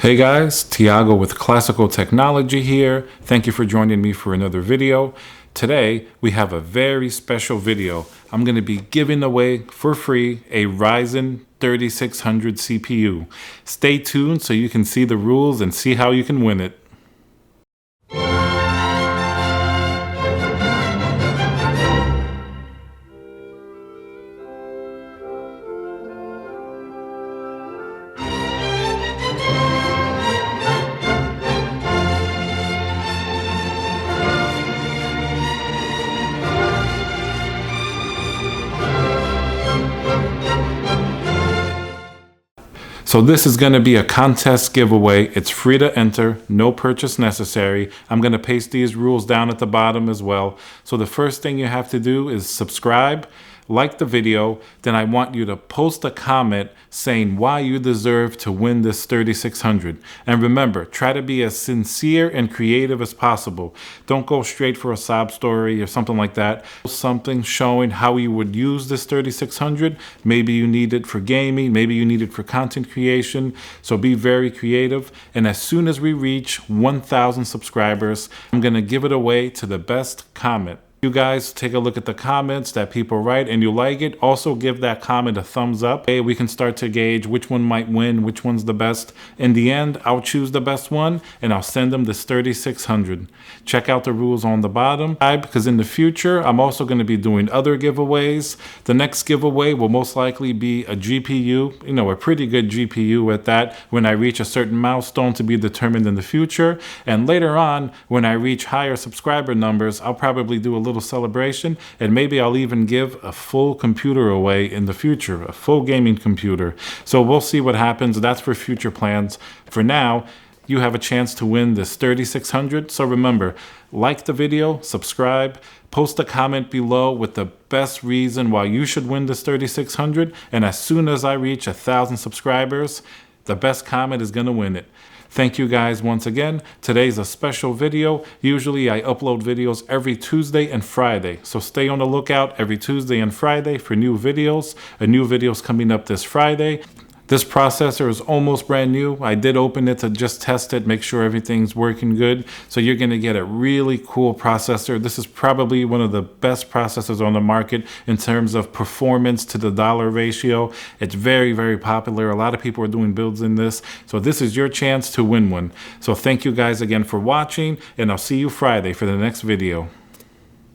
Hey guys, Tiago with Classical Technology here. Thank you for joining me for another video. Today we have a very special video. I'm going to be giving away for free a Ryzen 3600 CPU. Stay tuned so you can see the rules and see how you can win it. So this is going to be a contest giveaway. It's free to enter, no purchase necessary. I'm going to paste these rules down at the bottom as well. So the first thing you have to do is subscribe, like the video, then I want you to post a comment saying why you deserve to win this 3600. And remember, try to be as sincere and creative as possible. Don't go straight for a sob story or something like that. Something showing how you would use this 3600. Maybe you need it for gaming, maybe you need it for content creation. So be very creative. And as soon as we reach 1,000 subscribers, I'm going to give it away to the best comment. You guys take a look at the comments that people write and you like it. Also give that comment a thumbs up. Hey, we can start to gauge which one might win, which one's the best. In the end, I'll choose the best one and I'll send them this 3600. Check out the rules on the bottom because in the future, I'm also going to be doing other giveaways. The next giveaway will most likely be a GPU, a pretty good GPU at that when I reach a certain milestone to be determined in the future. And later on, when I reach higher subscriber numbers, I'll probably do a little celebration, and maybe I'll even give a full computer away in the future, a full gaming computer. So we'll see what happens. That's for future plans. For now, you have a chance to win this 3600. So remember, like the video, subscribe, post a comment below with the best reason why you should win this 3600. And as soon as I reach 1,000 subscribers, the best comment is going to win it. Thank you guys once again. Today's a special video. Usually I upload videos every Tuesday and Friday. So stay on the lookout every Tuesday and Friday for new videos. A new video is coming up this Friday. This processor is almost brand new. I did open it to just test it, make sure everything's working good. So you're gonna get a really cool processor. This is probably one of the best processors on the market in terms of performance to the dollar ratio. It's very, very popular. A lot of people are doing builds in this. So this is your chance to win one. So thank you guys again for watching, and I'll see you Friday for the next video.